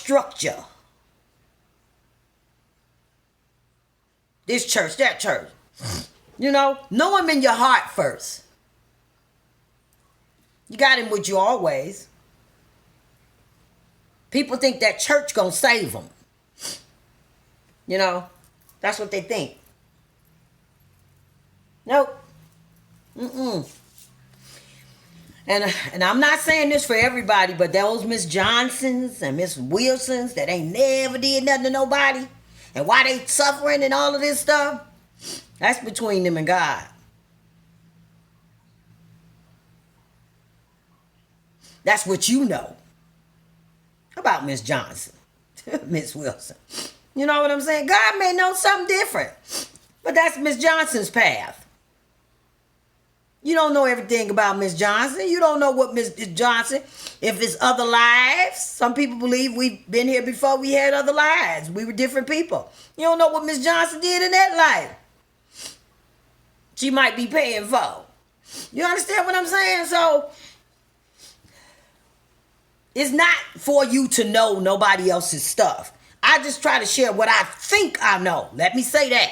structure. This church, that church. You know, know him in your heart first. You got him with you always. People think that church gonna save them. You know, that's what they think. Nope. And I'm not saying this for everybody, but those Miss Johnsons and Miss Wilsons that ain't never did nothing to nobody, and why they suffering and all of this stuff, that's between them and God. That's what you know about Miss Johnson, Miss Wilson. You know what I'm saying? God may know something different, but that's Miss Johnson's path. You don't know everything about Miss Johnson. You don't know what Miss Johnson, if it's other lives. Some people believe we've been here before we had other lives. We were different people. You don't know what Miss Johnson did in that life. She might be paying for. You understand what I'm saying? So, it's not for you to know nobody else's stuff. I just try to share what I think I know. Let me say that.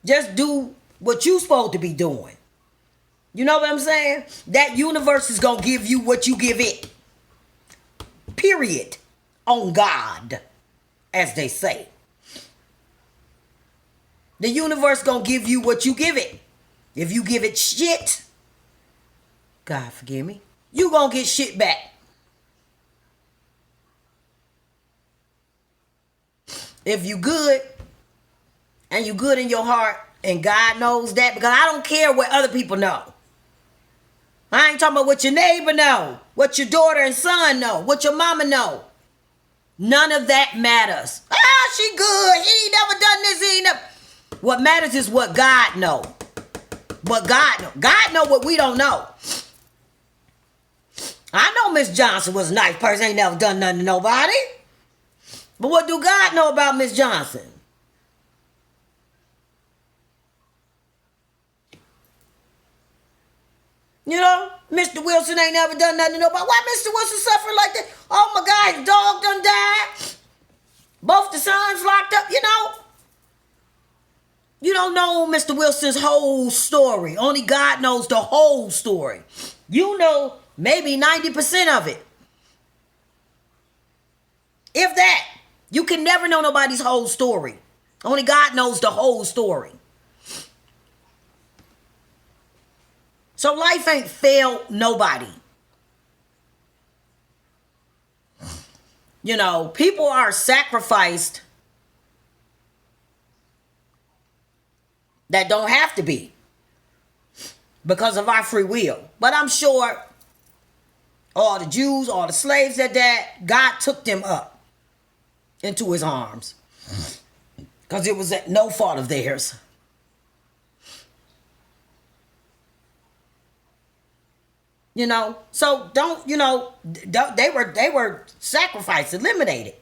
Just do what you're supposed to be doing. You know what I'm saying? That universe is going to give you what you give it. Period. On God, as they say. The universe going to give you what you give it. If you give it shit, God forgive me, you going to get shit back. If you good, and you good in your heart, and God knows that, because I don't care what other people know. I ain't talking about what your neighbor know, what your daughter and son know, what your mama know. None of that matters. Ah, she good. He ain't never done this. He ain't never. What matters is what God know. What God know. God know what we don't know. I know Miss Johnson was a nice person. Ain't never done nothing to nobody. But what do God know about Miss Johnson? You know, Mr. Wilson ain't never done nothing to nobody. Why Mr. Wilson suffering like that? Oh my God, his dog done died. Both the sons locked up, you know. You don't know Mr. Wilson's whole story. Only God knows the whole story. You know maybe 90% of it. If that. You can never know nobody's whole story. Only God knows the whole story. So life ain't failed nobody. You know, people are sacrificed that don't have to be because of our free will. But I'm sure all the Jews, all the slaves that God took them up into his arms because it was at no fault of theirs. You know, so don't, you know, they were sacrificed, eliminated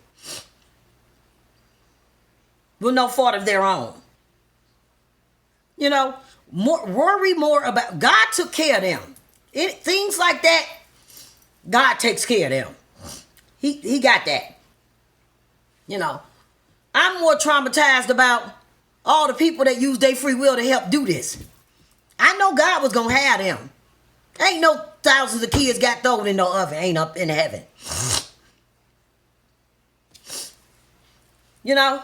with no fault of their own. You know, worry more about, God took care of them. Things like that, God takes care of them. He got that. You know, I'm more traumatized about all the people that use their free will to help do this. I know God was going to have them. Ain't no thousands of kids got thrown in no oven, ain't up in heaven. You know,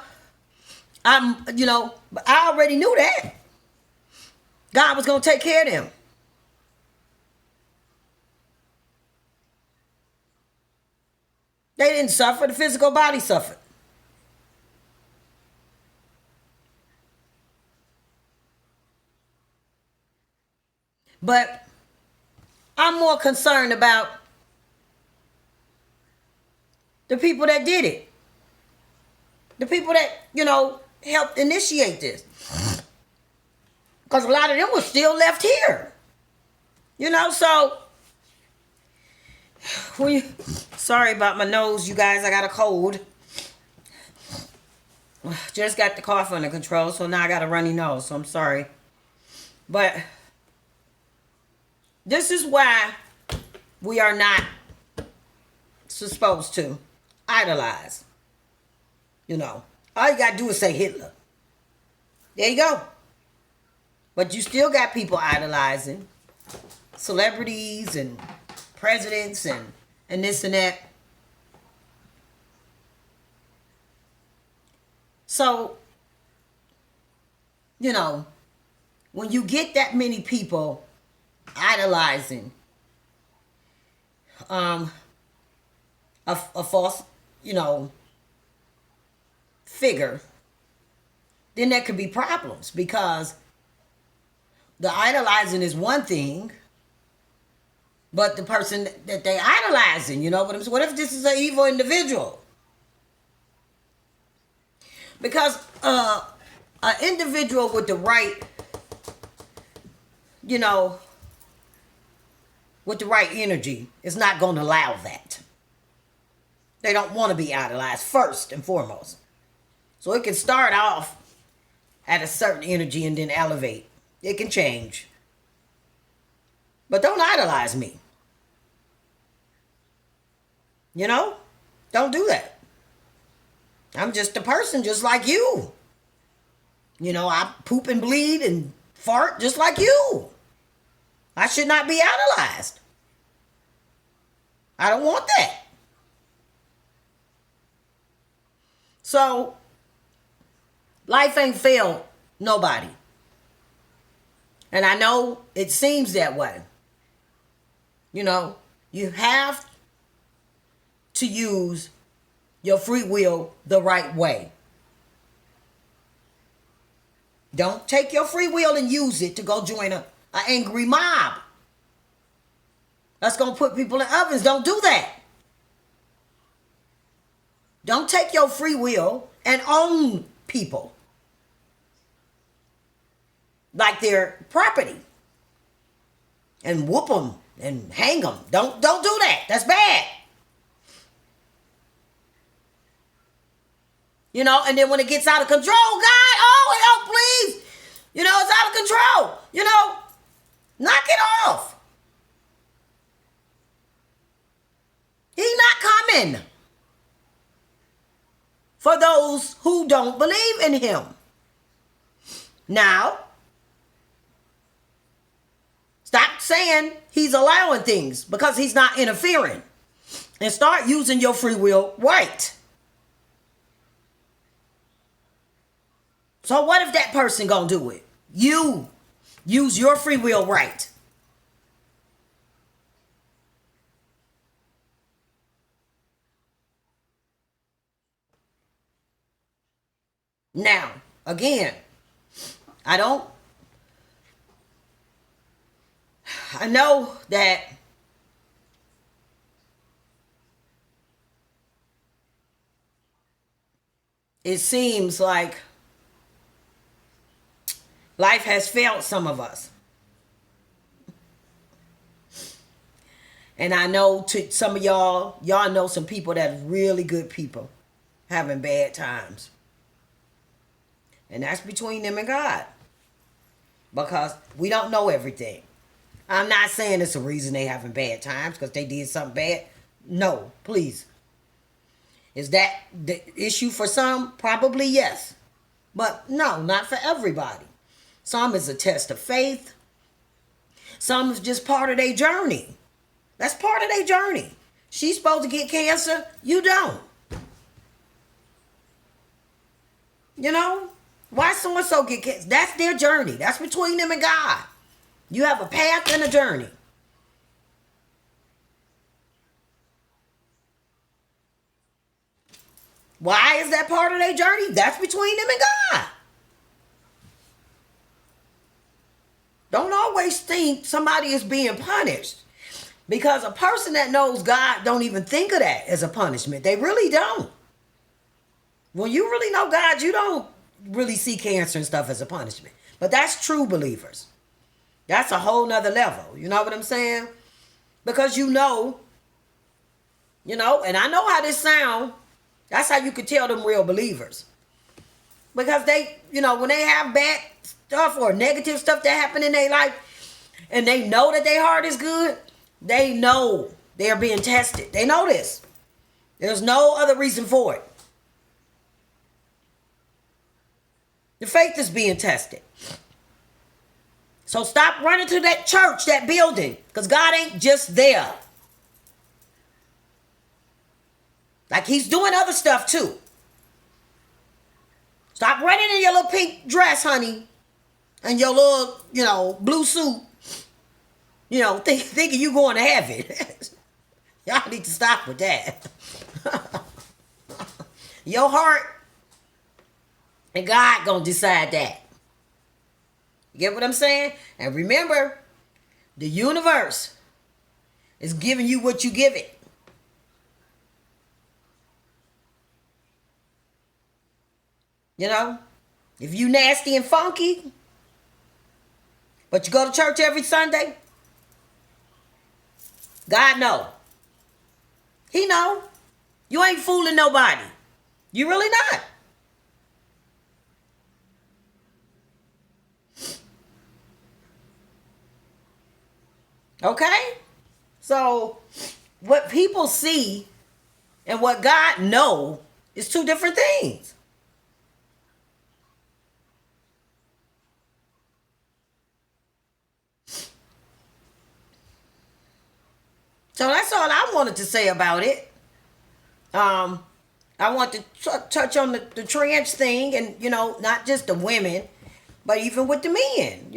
I already knew that. God was going to take care of them. They didn't suffer, the physical body suffered. But I'm more concerned about the people that did it. The people that, you know, helped initiate this. Because a lot of them were still left here. You know, so sorry about my nose, you guys. I got a cold. Just got the cough under control, so now I got a runny nose, so I'm sorry. But this is why we are not supposed to idolize. You know, all you got to do is say Hitler. There you go. But you still got people idolizing celebrities and presidents and this and that. So, you know, when you get that many people idolizing a false, figure, then there could be problems, because the idolizing is one thing, but the person that they idolizing, what if this is an evil individual? Because an individual with the right, with the right energy is not going to allow that. They don't want to be idolized first and foremost. So it can start off at a certain energy and then elevate. It can change. But don't idolize me. Don't do that. I'm just a person just like you. I poop and bleed and fart just like you. I should not be idolized. I don't want that. So, life ain't failed nobody. And I know it seems that way. You have to use your free will the right way. Don't take your free will and use it to go join an angry mob. That's going to put people in ovens. Don't do that. Don't take your free will and own people like they're property and whoop them and hang them. Don't do that. That's bad. And then when it gets out of control, God, please, it's out of control. Knock it off. He's not coming for those who don't believe in him. Now, stop saying he's allowing things because he's not interfering, and start using your free will right. So what if that person gonna do it? You use your free will right. Now, again, I know that it seems like life has failed some of us. And I know to some of y'all know some people that are really good people having bad times. And that's between them and God. Because we don't know everything. I'm not saying it's a reason they having bad times because they did something bad. No, please. Is that the issue for some? Probably yes. But no, not for everybody. Some is a test of faith. Some is just part of their journey. That's part of their journey. She's supposed to get cancer. You don't. Why so-and-so get cancer? That's their journey. That's between them and God. You have a path and a journey. Why is that part of their journey? That's between them and God. Don't always think somebody is being punished. Because a person that knows God don't even think of that as a punishment. They really don't. When you really know God, you don't really see cancer and stuff as a punishment. But that's true believers. That's a whole nother level. You know what I'm saying? Because and I know how this sound. That's how you could tell them real believers. Because they, when they have bad stuff or negative stuff that happen in their life, and they know that their heart is good, they know they're being tested. They know this. There's no other reason for it. The faith is being tested. So stop running to that church, that building, because God ain't just there. Like he's doing other stuff too. Stop running in your little pink dress, honey, and your little, blue suit, thinking you going to heaven. Y'all need to stop with that. Your heart and God gonna decide that. You get what I'm saying? And remember, the universe is giving you what you give it. If you nasty and funky, but you go to church every Sunday, God know. He know. You ain't fooling nobody. You really not. Okay? So, what people see and what God know is two different things. So that's all I wanted to say about it. I want to touch on the trans thing and, not just the women, but even with the men.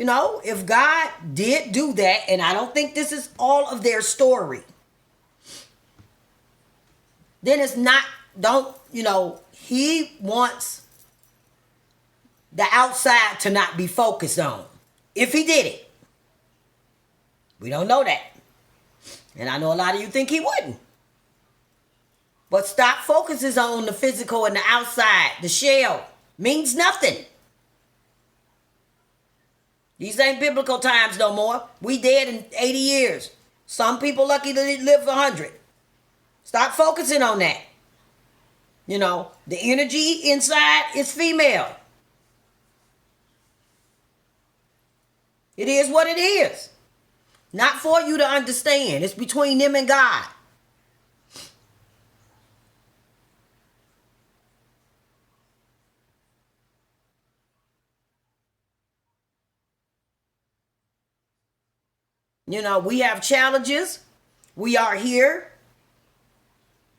If God did do that, and I don't think this is all of their story, then it's not, he wants the outside to not be focused on. If he did it. We don't know that. And I know a lot of you think he wouldn't. But stop focuses on the physical and the outside. The shell means nothing. These ain't biblical times no more. We dead in 80 years. Some people lucky to live 100. Stop focusing on that. The energy inside is female. It is what it is. Not for you to understand. It's between them and God. We have challenges. We are here.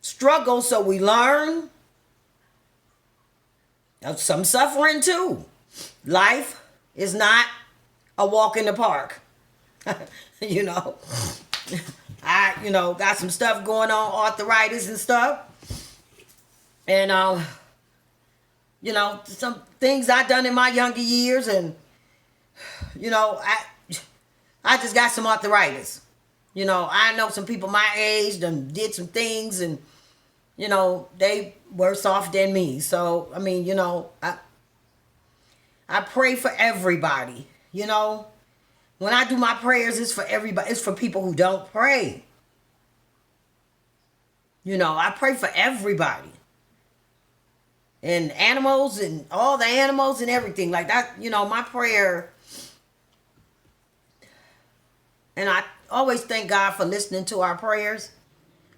Struggle, so we learn. Some suffering too. Life is not a walk in the park. I got some stuff going on, arthritis and stuff. And some things I done in my younger years, and I just got some arthritis. I know some people my age done did some things, and they worse off than me. So I pray for everybody. When I do my prayers, it's for everybody. It's for people who don't pray. I pray for everybody. And animals and all the animals and everything. Like that, my prayer. And I always thank God for listening to our prayers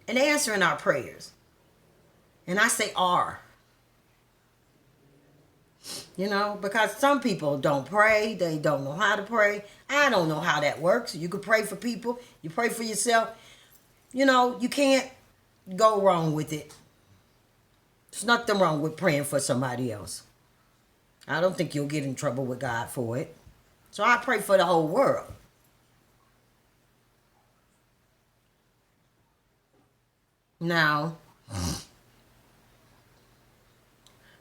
and answering our prayers. And I say "are." Because some people don't pray. They don't know how to pray. I don't know how that works. You can pray for people. You pray for yourself. You can't go wrong with it. There's nothing wrong with praying for somebody else. I don't think you'll get in trouble with God for it. So I pray for the whole world. Now,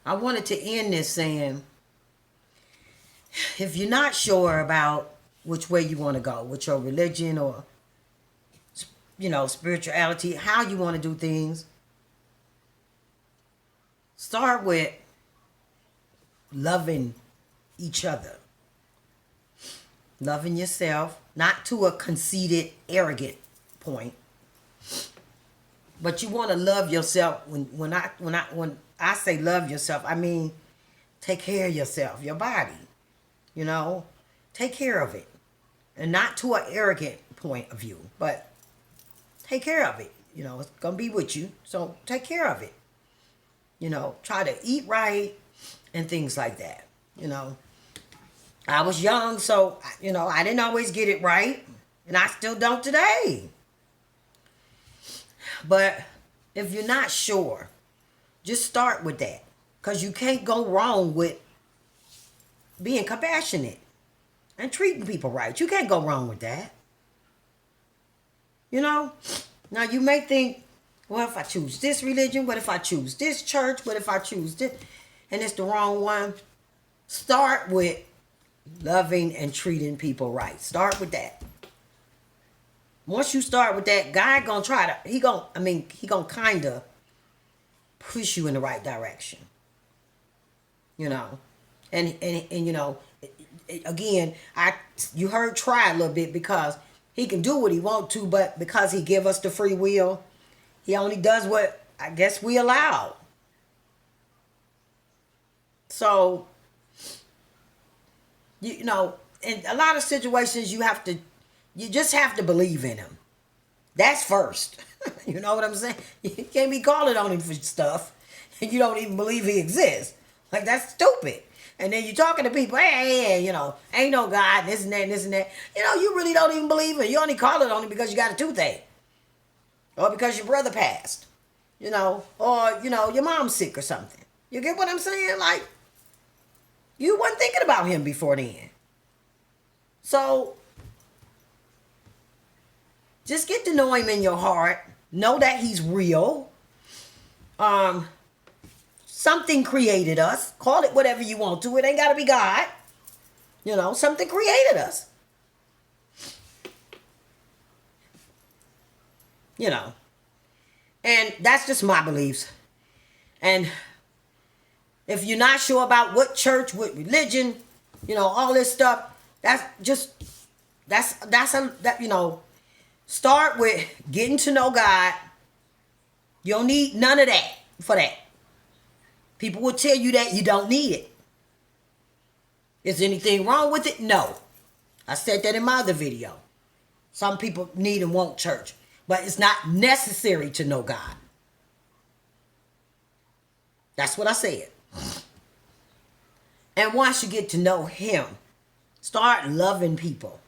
I wanted to end this saying, if you're not sure about which way you want to go with your religion or, spirituality, how you want to do things, start with loving each other. Loving yourself, not to a conceited, arrogant point. But you want to love yourself. When I say love yourself, I mean take care of yourself, your body. Take care of it. And not to an arrogant point of view, but take care of it. it's going to be with you. So take care of it. Try to eat right and things like that. I was young, so, I didn't always get it right. And I still don't today. But if you're not sure, just start with that. Because you can't go wrong with being compassionate and treating people right. You can't go wrong with that. Now you may think, well, if I choose this religion, what if I choose this church, what if I choose this, and it's the wrong one? Start with loving and treating people right. Start with that. Once you start with that, God gonna try to, he gonna kind of push you in the right direction. And again, you heard try a little bit, because he can do what he want to, but because he give us the free will, he only does what I guess we allow. So, in a lot of situations, you just have to believe in him. That's first. You know what I'm saying? You can't be calling on him for stuff and you don't even believe he exists. Like, that's stupid. And then you're talking to people, hey, ain't no God, this and that, and this and that. You really don't even believe it. You only call it on him because you got a toothache. Or because your brother passed. Or, your mom's sick or something. You get what I'm saying? Like, you weren't thinking about him before then. So, just get to know him in your heart. Know that he's real. Something created us. Call it whatever you want to. It ain't got to be God. Something created us. And that's just my beliefs. And if you're not sure about what church, what religion, all this stuff, start with getting to know God. You don't need none of that for that. People will tell you that you don't need it. Is anything wrong with it? No. I said that in my other video. Some people need and want church, but it's not necessary to know God. That's what I said. And once you get to know him, start loving people.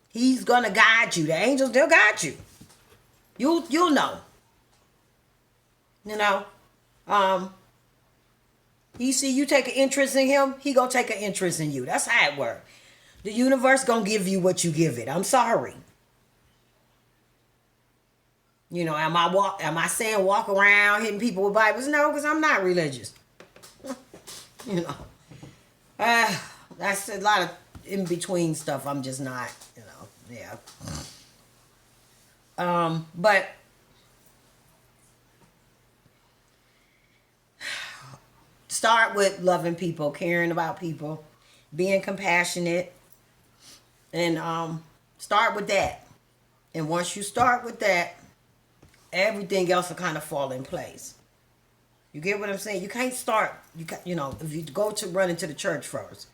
He's going to guide you. The angels, they'll guide you. You'll know. He see you take an interest in him, he gonna take an interest in you. That's how it works. The universe gonna give you what you give it. I'm sorry. Am I saying walk around hitting people with Bibles? No, because I'm not religious. That's a lot of in between stuff. I'm just not, yeah. But start with loving people, caring about people, being compassionate, and start with that. And once you start with that, everything else will kind of fall in place. You get what I'm saying? You can't start, if you go to run into the church first,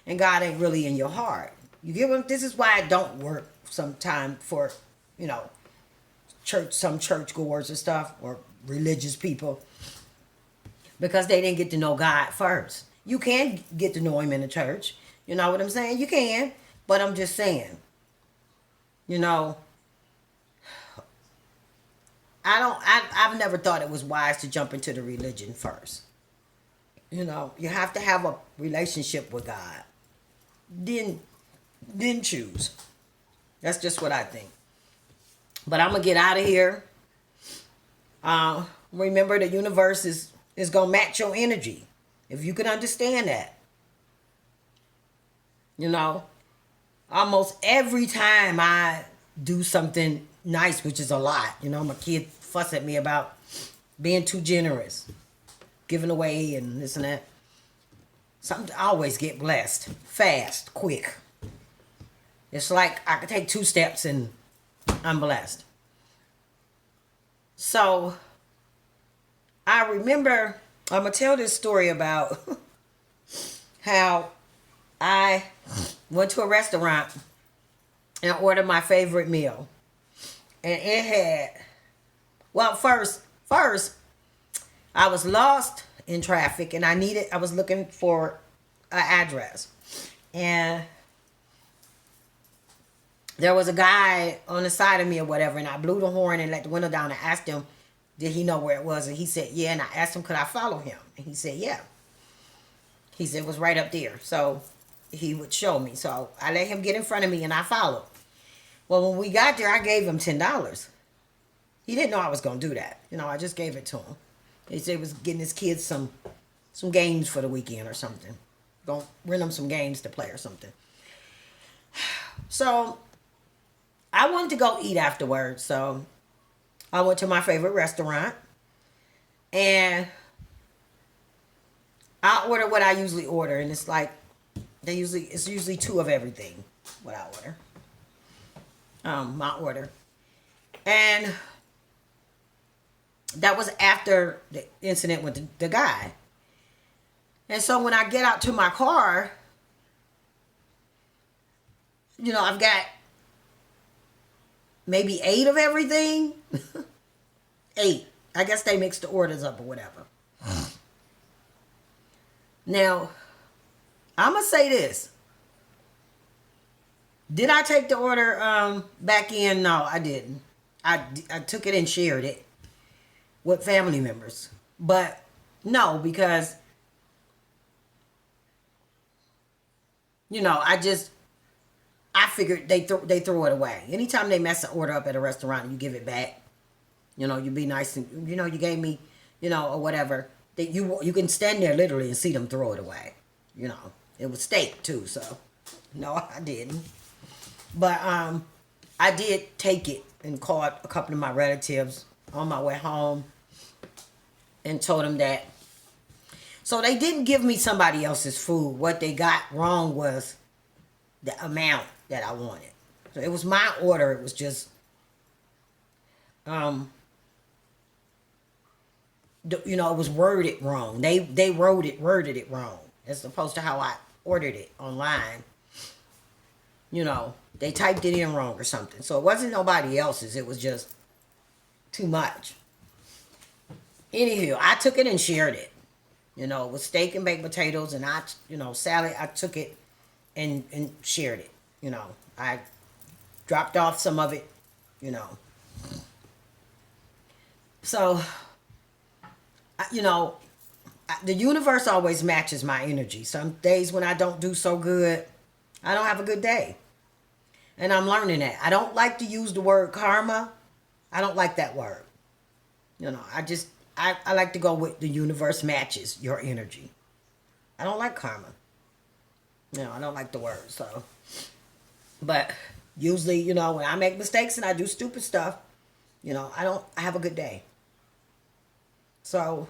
and God ain't really in your heart. You get what? This is why it don't work sometimes for, some churchgoers and stuff, or religious people. Because they didn't get to know God first. You can get to know him in the church. You know what I'm saying? You can. But I'm just saying. I've never thought it was wise to jump into the religion first. You have to have a relationship with God. Then choose. That's just what I think. But I'm going to get out of here. Remember, the universe is going to match your energy. If you can understand that. Almost every time I do something nice, which is a lot. My kid fuss at me about being too generous. Giving away and this and that. I always get blessed. Fast, quick. It's like I could take 2 steps and I'm blessed. So I remember, I'm going to tell this story about how I went to a restaurant and ordered my favorite meal. And it had Well, first, I was lost in traffic and I was looking for an address. And there was a guy on the side of me or whatever, and I blew the horn and let the window down and asked him, did he know where it was? And he said, yeah. And I asked him, could I follow him? And he said, yeah. He said, it was right up there. So he would show me. So I let him get in front of me and I followed. Well, when we got there, I gave him $10. He didn't know I was going to do that. I just gave it to him. He said he was getting his kids some games for the weekend or something. Going to rent them some games to play or something. So I wanted to go eat afterwards. So I went to my favorite restaurant. And I order what I usually order. And it's like, it's usually 2 of everything, what I order. My order. And that was after the incident with the guy. And so when I get out to my car, I've got maybe 8 of everything. 8. I guess they mixed the orders up or whatever. Now, I'm going to say this. Did I take the order back in? No, I didn't. I took it and shared it with family members. But no, because, I figured they throw it away. Anytime they mess an order up at a restaurant and you give it back, you be nice and, you gave me, or whatever. That you can stand there literally and see them throw it away. It was steak too, so no, I didn't. But I did take it and called a couple of my relatives on my way home and told them that. So they didn't give me somebody else's food. What they got wrong was the amount that I wanted. So it was my order. It was just it was worded wrong. They worded it wrong as opposed to how I ordered it online. They typed it in wrong or something. So it wasn't nobody else's. It was just too much. Anywho, I took it and shared it. With steak and baked potatoes and salad. I took it and shared it. I dropped off some of it. So, the universe always matches my energy. Some days when I don't do so good, I don't have a good day. And I'm learning that. I don't like to use the word karma. I don't like that word. I like to go with the universe matches your energy. I don't like karma. I don't like the word. So, but usually, when I make mistakes and I do stupid stuff, I have a good day. So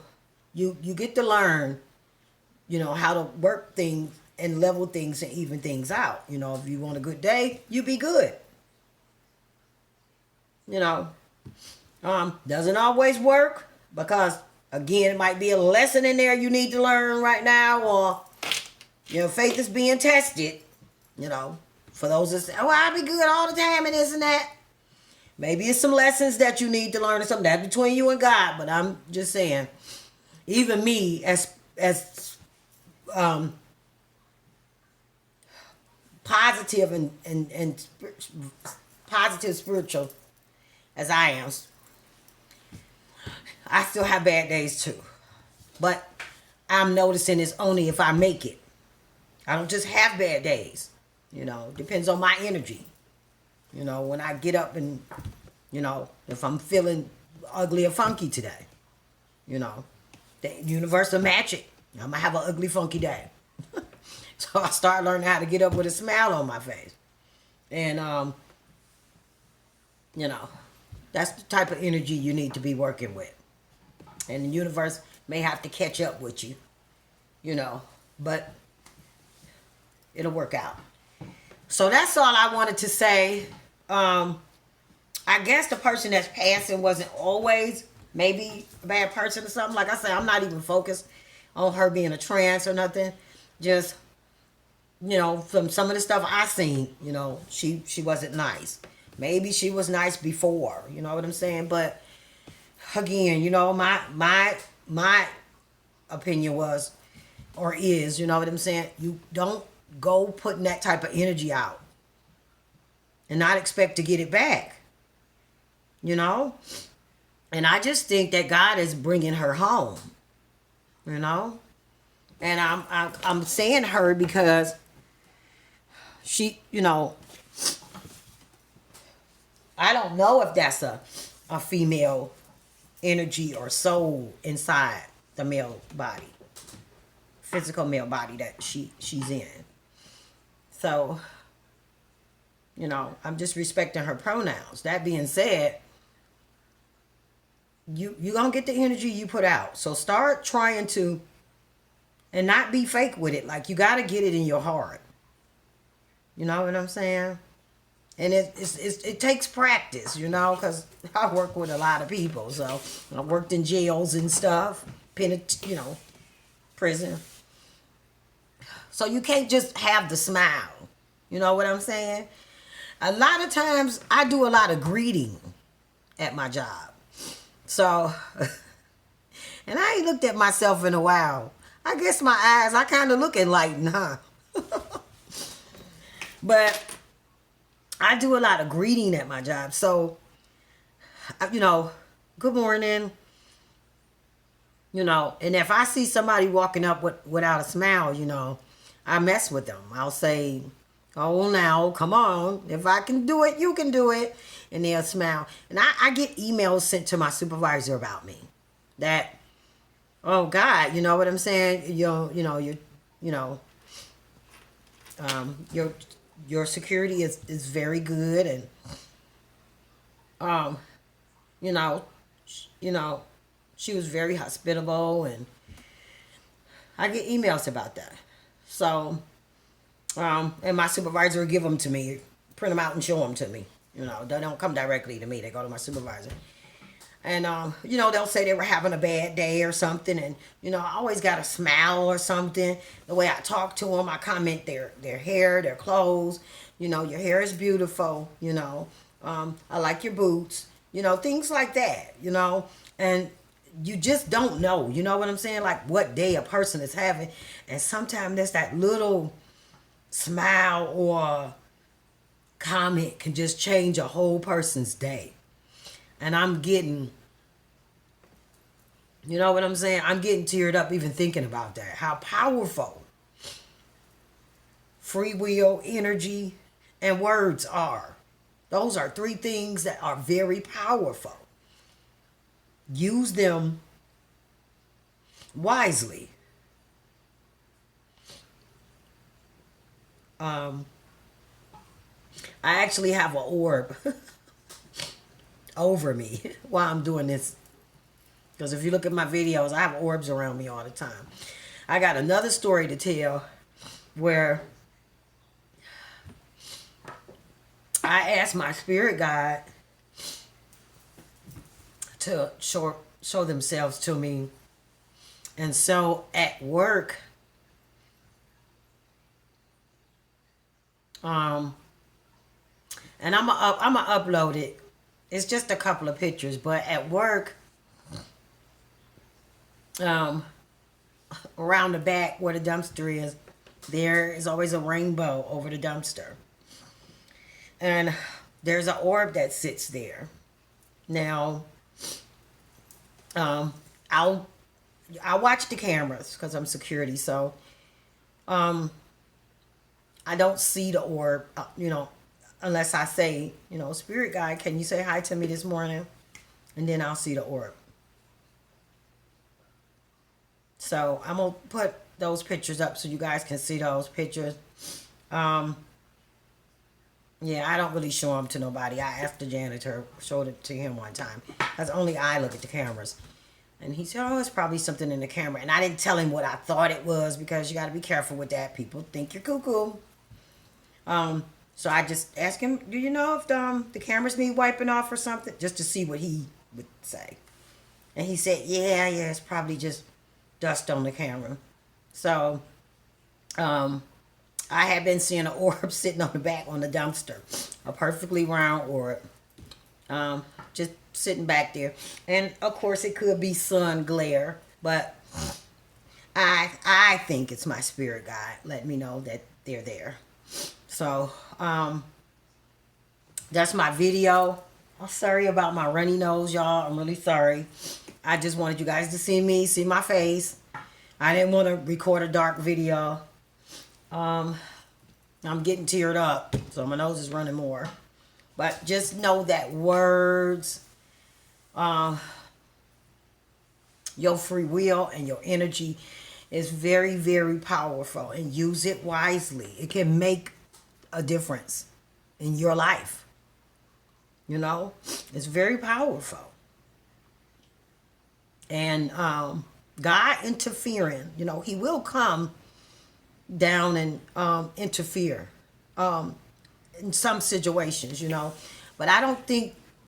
you get to learn, how to work things and level things and even things out. If you want a good day, you be good. Doesn't always work because, again, it might be a lesson in there you need to learn right now, or, faith is being tested, for those that say, oh, I'll be good all the time and this and that. Maybe it's some lessons that you need to learn or something. That's between you and God, but I'm just saying, even me as positive and positive spiritual as I am, I still have bad days too. But I'm noticing it's only if I make it. I don't just have bad days. Depends on my energy. When I get up and, if I'm feeling ugly or funky today, the universe will match it. I'm going to have an ugly, funky day. So I start learning how to get up with a smile on my face. And, that's the type of energy you need to be working with. And the universe may have to catch up with you, but it'll work out. So that's all I wanted to say. I guess the person that's passing wasn't always maybe a bad person or something. Like I said, I'm not even focused on her being a trans or nothing. Just, from some of the stuff I seen, she wasn't nice. Maybe she was nice before, you know what I'm saying? But again, you know, my opinion was or is, you know what I'm saying? You don't go putting that type of energy out and not expect to get it back. You know? And I just think that God is bringing her home. You know? And I'm saying her because she, you know, I don't know if that's a female energy or soul inside the male body, physical male body that she's in. So, you know, I'm just respecting her pronouns. That being said, you gonna get the energy you put out. So start trying to, and not be fake with it. Like, you gotta get it in your heart. You know what I'm saying? And it takes practice, you know, because I work with a lot of people. So I worked in jails and stuff, you know, prison. So you can't just have the smile. You know what I'm saying? A lot of times I do a lot of greeting at my job. So, and I ain't looked at myself in a while. I guess my eyes, I kind of look enlightened, huh? But I do a lot of greeting at my job. So, you know, good morning. You know, and if I see somebody walking up without a smile, you know, I mess with them. I'll say, oh, now, come on. If I can do it, you can do it. And they'll smile. And I get emails sent to my supervisor about me. That, oh, God, you know what I'm saying? Your security is very good. And, you know, she was very hospitable. And I get emails about that. So, and my supervisor will give them to me, print them out and show them to me. You know, they don't come directly to me. They go to my supervisor. And, you know, they'll say they were having a bad day or something. And, you know, I always got a smile or something. The way I talk to them, I comment their hair, their clothes. You know, your hair is beautiful. You know, I like your boots. You know, things like that, you know. And you just don't know, you know what I'm saying? Like, what day a person is having. And sometimes there's that little smile or comment can just change a whole person's day. And I'm getting, you know what I'm saying? I'm getting teared up even thinking about that. How powerful free will, energy, and words are. Those are three things that are very powerful. Use them wisely. I actually have an orb over me while I'm doing this. Because if you look at my videos, I have orbs around me all the time. I got another story to tell where I asked my spirit guide to show themselves to me. And so at work, and I'm gonna upload it. It's just a couple of pictures, but at work, around the back where the dumpster is, there is always a rainbow over the dumpster. And there's an orb that sits there. Now, I'll watch the cameras because I'm security, so I don't see the orb, you know, unless I say, you know, spirit guide, can you say hi to me this morning? And then I'll see the orb. So I'm going to put those pictures up so you guys can see those pictures. Yeah, I don't really show them to nobody. I asked the janitor, showed it to him one time. Because only I look at the cameras. And he said, oh, it's probably something in the camera. And I didn't tell him what I thought it was because you got to be careful with that. People think you're cuckoo. So I just asked him, do you know if the cameras need wiping off or something? Just to see what he would say. And he said, yeah, it's probably just dust on the camera. So, I had been seeing an orb sitting on the back on the dumpster. A perfectly round orb. just sitting back there. And of course it could be sun glare, but I think it's my spirit guide letting me know that they're there. So that's my video. I'm sorry about my runny nose, y'all. I'm really sorry. I just wanted you guys to see me, see my face. I didn't want to record a dark video. I'm getting teared up, so my nose is running more. But just know that words, your free will and your energy is very, very powerful, and use it wisely. It can make a difference in your life. You know, it's very powerful. And God interfering, you know, he will come down and interfere in some situations, you know. But I don't think